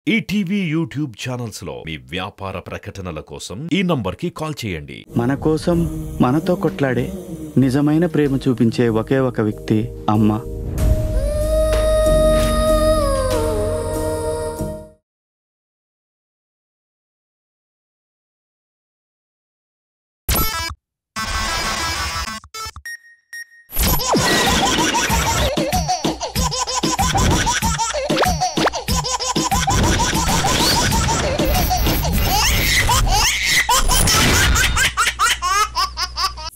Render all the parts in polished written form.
ETV YouTube channels లో మీ వ్యాపార ప్రకటనల కోసం ఈ నంబర్కి కాల్ చేయండి. మన కోసం మనతో కొట్లాడే నిజమైన ప్రేమ చూపించే ఒకే ఒక వ్యక్తి అమ్మ.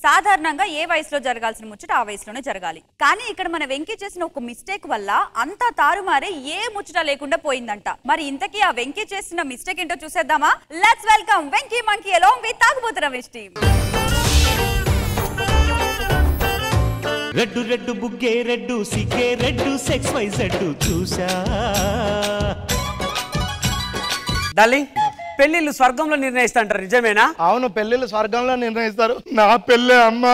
సాధారణంగా ఏ వయసులో జరగాల్సిన ముచ్చట ఆ వయసులోనే జరగాలి. కానీ ఇక్కడ మన వెంకీ చేసిన ఒక మిస్టేక్ వల్ల అంతా తారుమారే ఏ ముచ్చట లేకుండా పోయిందంట. మరి ఇంతకీ ఆ వెంకీ చేసిన మిస్టేక్ ఏంటో చూసేద్దామా? Let's welcome Venky monkey along with తాగుబోతు రమేష్ టీమ్. రెడ్డు రెడ్డు బుగ్గే రెడ్డు సిగ్గే రెడ్డు సెక్స్ వై జెడ్ చూసా. డార్లింగ్, పెళ్లిళ్ళు స్వర్గంలో నిర్ణయిస్తాంటారు, నిజమేనా? అవును, పెళ్లిళ్ళు స్వర్గంలో నిర్ణయిస్తారు. నా పెళ్ళి అమ్మ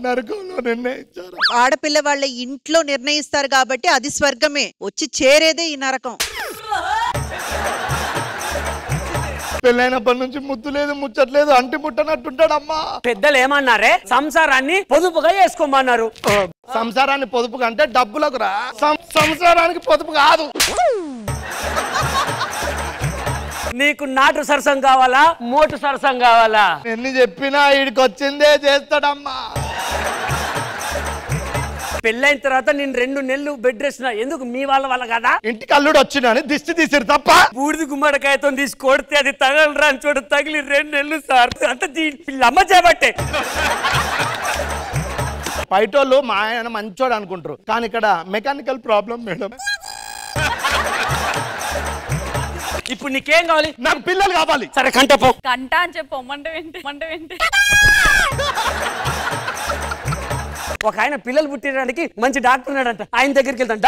నరకంలో నిర్ణయించారు. ఆడపిల్ల వాళ్ళ ఇంట్లో నిర్ణయిస్తారు కాబట్టి అది స్వర్గమే, వచ్చి చేరేదే ఈ నరకం. పెళ్ళైనప్పటి నుంచి ముద్దు లేదు ముచ్చట్లేదు, అంటి ముట్టనట్టుంటాడమ్మా. పెద్దలు ఏమన్నారే? సంసారాన్ని పొదుపుగా చేసుకోమన్నారు. సంసారాన్ని పొదుపు అంటే డబ్బులకు రా, సంసారానికి పొదుపు కాదు. నీకు నాటు సరసం కావాలా, మోటు సరసం కావాలా? ఎన్ని చెప్పినా వీడికి వచ్చిందే చేస్తాడమ్మా. పెళ్ళైన తర్వాత నేను 2 నెలలు బెడ్ రెస్ట్. ఎందుకు? మీ వాళ్ళ కదా. ఇంటికి అల్లుడు వచ్చిందని దిష్టి తీసిరు తప్ప. బూడిది గుమ్మడికాయతో తీసి కొడితే అది తగలరా అని చూడు, తగిలి 2 నెలలు సార్. అంత అమ్మ చేపట్టే. బయటోళ్ళు మా ఆయన మంచోడు అనుకుంటారు, కానీ ఇక్కడ మెకానికల్ ప్రాబ్లం మేడం. ఇప్పుడు నీకేం కావాలి? నాకు పిల్లలు కావాలి. సరే కంటపో. కంట అని చెప్పు. మంట ఒక ఆయన పిల్లలు పుట్టడానికి మంచి డాక్టర్ ఉన్నాడంట. ఆయన దగ్గరికి వెళ్తాను.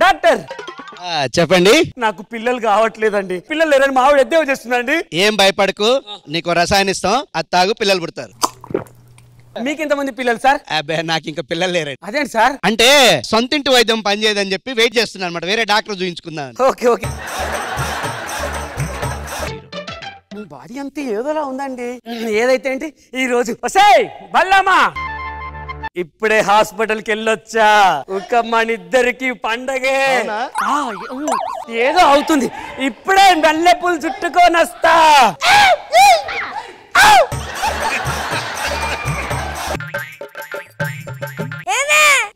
డాక్టర్ చెప్పండి. నాకు పిల్లలు కావట్లేదండి. పిల్లలు లేరని మావిడ ఎద్దేవ చేస్తున్నాండి. ఏం భయపడకు, నీకు రసాయనం ఇస్తాం, అది తాగు, పిల్లలు పుడతారు. మీకు ఎంతమంది పిల్లలు సార్? అబ్బే, నాకు ఇంకా పిల్లలు లేరండి. అదేంటి సార్? అంటే సొంతింటి వైద్యం పనిచేయదని చెప్పి వెయిట్ చేస్తున్నాను అనమాట, వేరే డాక్టర్ చూపించుకుందాం. ఓకే. బాడీ అంతే ఏదోలా ఉందండి. ఏదైతే ఏంటి, ఈ రోజు బల్లమ్మా ఇప్పుడే హాస్పిటల్కి వెళ్ళొచ్చా. ఒక మన ఇద్దరికి పండగే. ఏదో అవుతుంది. ఇప్పుడే మల్లెపూలు చుట్టుకొని వస్తా.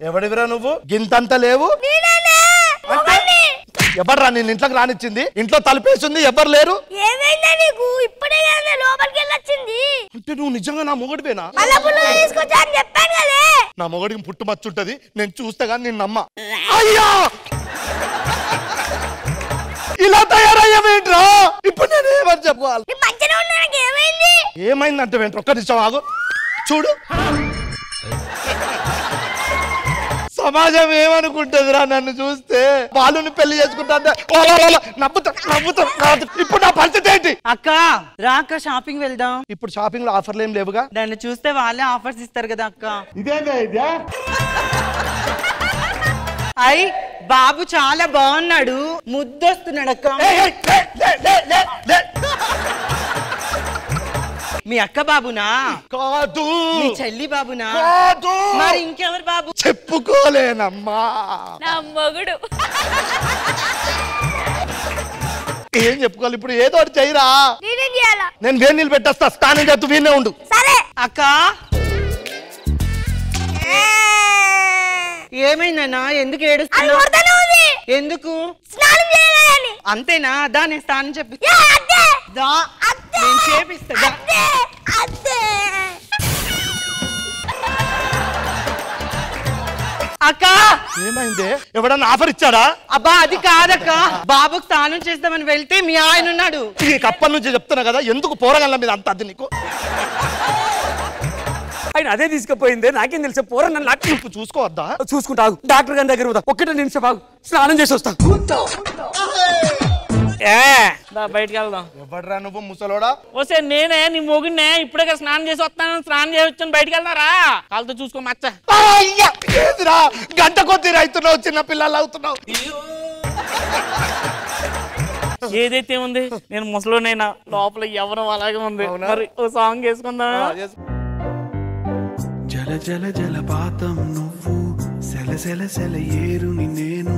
ఎవడివిరా నువ్వు? గింతంత లేవు. ఎవరు రా నేను ఇంట్లోకి రానిచ్చింది? ఇంట్లో తలుపేసింది, ఎవరు లేరు. ఏమైందా నీకు? ఇప్పుడే కదా లోపలికి వెళ్ళొచ్చింది. అంటే నువ్వు నిజంగా నా మొగడివేనా? తీసుకొచ్చా అని చెప్పాను కదా. నా మొగడికి పుట్టుమచ్చుంటది, నేను చూస్తే గానీ నేను నమ్మ. అయ్యా, ఇలా తయారయ్యావేంట్రా? ఇప్పుడు నేను ఏమని చెప్పుకోవాలి? ఏమైందంటే వెంట్రా, ఒక్క నిమిషం ఆగు. చూడు, సమాజం ఏమనుకుంటుందిరా నన్ను చూస్తే? బాలుని పెళ్లి చేసుకుంటా నవ్వుతా. ఇప్పుడు నా పరిస్థితి ఏంటి? అక్క రాక షాపింగ్ వెళ్దాం. ఇప్పుడు షాపింగ్ లో ఆఫర్లు ఏం లేవుగా. దాన్ని చూస్తే వాళ్ళే ఆఫర్స్ ఇస్తారు కదా అక్క. అయ్ బాబు చాలా బాగున్నాడు, ముద్దొస్తున్నాడు అక్క. మీ అక్క బాబునా? కాదు. మీ చెల్లి బాబునా? కాదు. మరి ఇంకెవరు బాబు? చెప్పుకోలేనమ్మా. నా మొగుడు. ఏం చెప్పుకోవాలి ఇప్పుడు? ఏదో ఒకటి చెయ్యరా. నేనేం చేయాలా? నేను వేడి నీళ్ళు పెట్టేస్తా, స్నానం చేస్తూ వీనే ఉండు. సరే అక్క. ఏమైందన్నా? ఎందుకు ఏడుస్తున్నావు? ఎందుకు? స్నానం చేయాలని. అంతేనా? దా నేను స్నానం చెప్పి నేను చేపిస్తా. అక్క ఏమైంది? ఎవడన్నా ఆఫర్ ఇచ్చాడా? అబ్బా అది కాదక్క, బాబుకు స్నానం చేద్దామని వెళ్తే మీ ఆయన ఉన్నాడు. అప్పటి నుంచి చెప్తున్నా కదా, ఎందుకు పోరగల్ల మీద అంత అది నీకు? ఆయన అదే తీసుకుపోయిందే, నాకేం తెలుసు? పోర నన్ను నువ్వు చూసుకోవద్దా? చూసుకుంటా. డాక్టర్ గారి దగ్గర పోతా. 1 నిమిషం బాగు, స్నానం చేసి వస్తా. బయటకు వెళ్దాం. ఎవడరా నువ్వు ముసలోడా? వస్తే నేనే నీ మొగుడినే. ఇప్పుడే స్నానం చేసి వస్తాను, స్నానం చేసి వచ్చాను. బయటకు వెళ్తారా? కాళ్ళతో చూసుకో మచ్చ. గంట కొద్ది రైతున్నావు, చిన్న పిల్లలు అవుతున్నావు. ఏదైతే ఉంది నేను ముసలోనైనా లోపల ఎవరు అలాగే ఉంది. మరి ఓ సాంగ్ వేసుకుందా? జల జల జలపాతం నువ్వు, సెల సెల సెల ఏరుని నేను,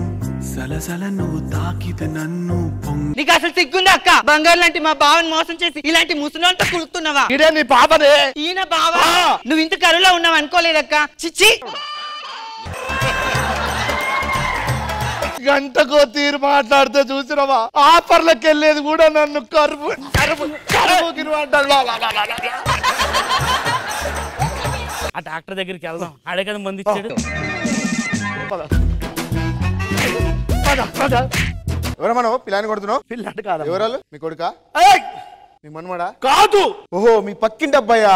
సలసల నువ్వు తాకితే నన్ను పొంగి. నీకు అసలు సిగ్గుందా అక్క? బంగారు లాంటి మా బావని మోసం చేసి ఇలాంటి ముసలంతా కుడుతున్నావా? ఇదే నీ పాపనే. ఈయన బావా? నువ్వు ఇంత కరువులో ఉన్నావు అనుకోలేదక్క. చిచ్చి, గంటకో తీరు మాట్లాడితే చూసినవా? ఆఫర్లకు వెళ్ళేది కూడా నన్ను కరువు ఆ డాక్టర్ దగ్గరికి వెళ్దాం, ఆడే కదా మంది ఇచ్చాడు. ఎవరమ్మా నువ్వు పిల్లని కొడుతున్నావు? పిల్లాడు కాదు. ఎవరాలు? మీ కొడుకా? మీ మనమడా? కాదు. ఓహో మీ పక్కింటి అబ్బాయా?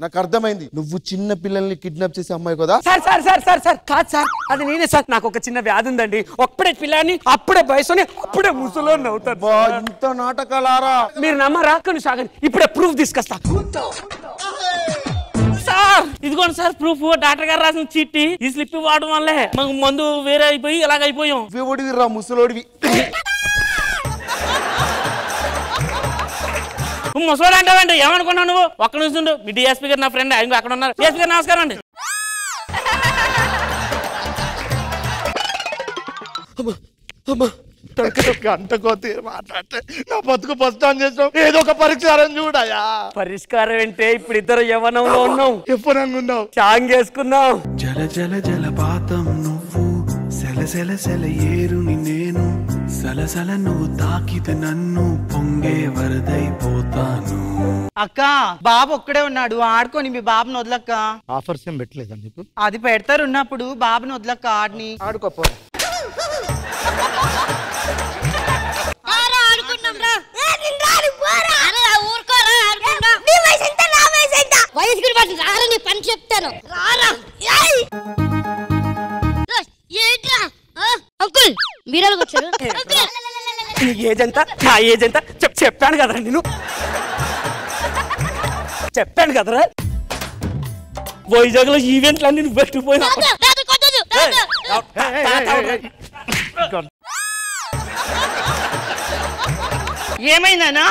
నాకు అర్థమైంది, నువ్వు చిన్న పిల్లల్ని కిడ్నాప్ చేసే అమ్మాయి కదా? Sir sir sir sir sir కాదు సార్, అది నేనే సార్. నాకు ఒక చిన్న వ్యాధి ఉందండి. ఒక్కడే పిల్లని అప్పుడే వయసుని అప్పుడే ముసలోని అవుతారు. ఇంత నాటకాలారా? మీరు నమ్మరా? కొన్ని సాగండి, ఇప్పుడే ప్రూఫ్ తీసుకొస్తా. సార్ ఇదిగోండి సార్ ప్రూఫ్. డాక్టర్ గారు రాసిన చీట్టి. ఈ స్లిప్ వాడడం వల్లే మాకు మందు వేరే అయిపోయి ఇలాగ అయిపోయాం. ఓడివి రా ముసలోడివి. ముసలోడు అంటావండి, ఏమనుకున్నావు నువ్వు? ఒక్క నిమిషం ఉండు. మీ డిఎస్పీ గారు నా ఫ్రెండ్, ఆయన అక్కడ ఉన్నారు. డిఎస్పీ గారు నమస్కారం అండి. గంటకో తీరు మాట్లాడితే నా బతుకు పస్తాన్ చేసాం. ఏదో ఒక పరిష్కారం చూడాయా? పరిష్కారం అంటే ఇప్పుడు ఇద్దరు యవ్వనంలో ఉన్నాం. ఎప్పుడంగా ఉన్నావు? చాంగ్ వేసుకున్నాం. జల జల జలపాతం నువ్వు, సెల సెల సెల ఏరుని నేను, సలసల నువ్వు తాకితే నన్ను పొంగే వరదైపోతాను. అక్క బాబు ఒక్కడే ఉన్నాడు, ఆడుకొని మీ బాబుని వదలక్క. ఆఫర్స్ ఏం పెట్టలేదా నీకు? అది పెడతారు ఉన్నప్పుడు బాబుని వదలక్క. ఆడిని ఆడుకోపో. పని చెప్తాను అంకుల్ మీరు వచ్చారు. నీ ఏజ్ ఎంత, నా ఏజ్ ఎంత చెప్పాను కదరా నేను. చెప్పాను కదరా వైజాగ్ లో ఈవెంట్లు అన్ని నువ్వు పెట్టిపోయినా. ఏమైందనా?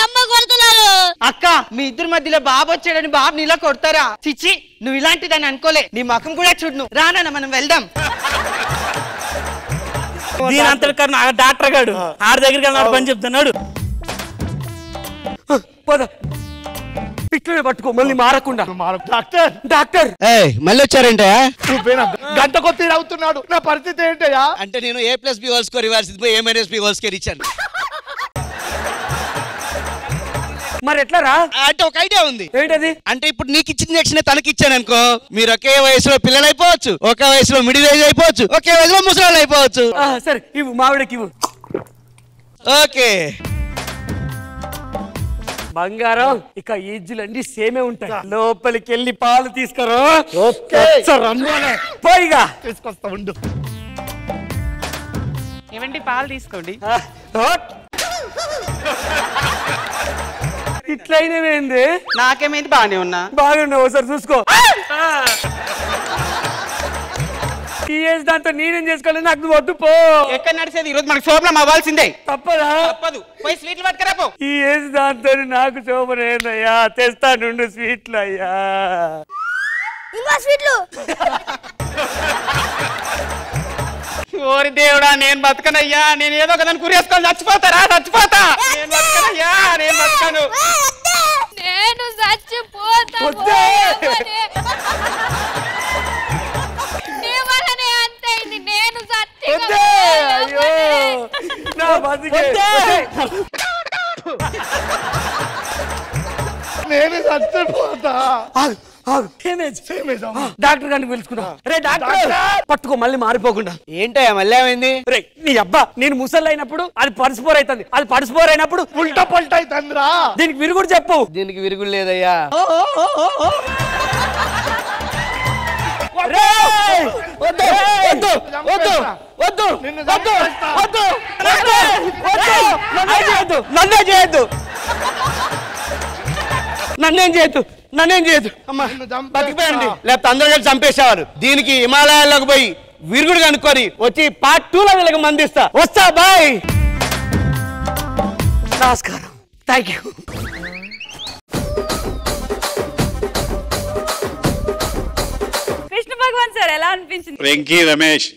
అమ్మ కొడుతున్నారు. అక్క మీ ఇద్దరి మధ్యలో బాబు వచ్చాడని బాబు నీలా కొడతారా? చిచ్చి, నువ్వు ఇలాంటిదని అనుకోలే. నీ ముఖం కూడా చూడు. రానా మనం వెళ్దాం. దీని అంతటి డాక్టర్ గారు ఆడి దగ్గరికి వెళ్ళిన పని చెప్తున్నాడు. ఇట్లనే పట్టుకో, మళ్ళీ మారకుండా. డాక్టర్ డాక్టర్ మళ్ళీ వచ్చారంటే గంటకో తీరు అవుతున్నాడు. నా పరిస్థితి ఏంటయ్యా? అంటే నేను A+B² రివర్స్ A-B² ఇచ్చాను. మరి ఎట్లా రా? అంటే ఒక ఐడియా ఉంది. ఏంటది? అంటే ఇప్పుడు నీకు ఇచ్చిన ఇంజక్షన్ తనకి ఇచ్చాను అనుకో, మీరు ఒకే వయసులో పిల్లలు అయిపోవచ్చు, ఒకే వయసులో మిడిల్ ఏజ్ అయిపోవచ్చు, ఒకే వయసులో ముసలాళ్ళు అయిపోవచ్చు. సరే ఇవ్వు, మావిడకి ఇవ్వు. ఓకే బంగారం, ఇక ఏజ్లన్నీ సేమే ఉంటాయి. లోపలికి వెళ్ళి పాలు తీసుకురా. పోయిగా తీసుకొస్తా ఉండు. ఏమండి పాలు తీసుకోండి. ఇట్లయినవేంది? నాకేమైంది? బాగానే ఉన్నా. బాగున్నావు, ఒకసారి చూసుకో. ఈ ఏజ్ దాంతో నేనేం చేసుకోలేదు, నాకు నువ్వు వద్దు పో. ఎక్కడ నడిచేది? ఈరోజు మనకు శోభనం అవ్వాల్సిందే. తప్పదా? తప్పదు. పోయి స్వీట్లు పట్టుకురా పో. ఈ ఏజ్ దాంతో నాకు శోభనేనయ్యా. తెస్తానుండు స్వీట్లు అయ్యా. ఇంకా స్వీట్లు. ఓరి దేవుడా, నేను బతకనయ్యా. నేను ఏదో ఒకదాన్ని కురేసుకొని చచ్చిపోతారా? చచ్చిపోతా. నేను బతకనయ్యా, నేను బతకను. నేను చచ్చిపోతా. నేను నేను చచ్చిపోతా. డాక్టర్ గారిని పిలుచుకున్నా. రే డాక్టర్, పట్టుకో మళ్ళీ మారిపోకుండా. ఏంటయ్యా మళ్ళీ ఏమైంది? రే నీ అబ్బా, నేను ముసలి అయినప్పుడు అది పడిసిపోర్ అవుతుంది, అది పడిసిపోర్ అయినప్పుడు ఉల్టా పల్టా అవుతుందిరా. దీనికి విరుగుడు చెప్పు. దీనికి విరుగుడు లేదయ్యా. నన్నేం చేయొద్దు. నన్నేం చేయదు అమ్మా బతికిపోయండి లేకపోతే అందరూ కలిసి చంపేసేవారు దీనికి హిమాలయాల్లోకి పోయి విరుగుడు కనుక్కొని వచ్చి పార్ట్ 2 లో వీళ్ళకి మందిస్తా వస్తా బాయ్ నమస్కారం thank you Krishna Bhagavan sir ఎలా అనిపించింది వెంకీ రమేష్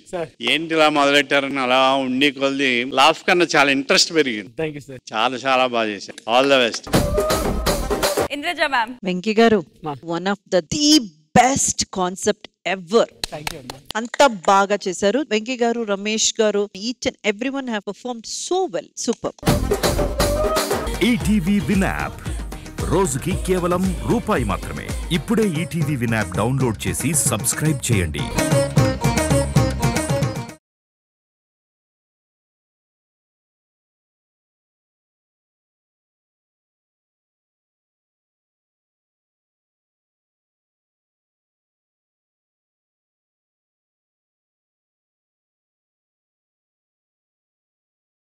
ఏంటి ఇలా మొదలెట్టారని అలా ఉండి కొద్ది లాఫ్ కన్నా చాలా ఇంట్రెస్ట్ పెరిగింది థ్యాంక్ యూ సార్ చాలా చాలా బాగా చేశారు all the best Indraja ma'am Venky garu one of the best concept ever అంత బాగా చేశారు Venky garu Ramesh garu each and everyone have performed so well super ETV Win app రోజుకి కేవలం రూపాయి మాత్రమే ఇప్పుడే ఈటీవీ విన్ యాప్ డౌన్లోడ్ చేసి సబ్స్క్రైబ్ చేయండి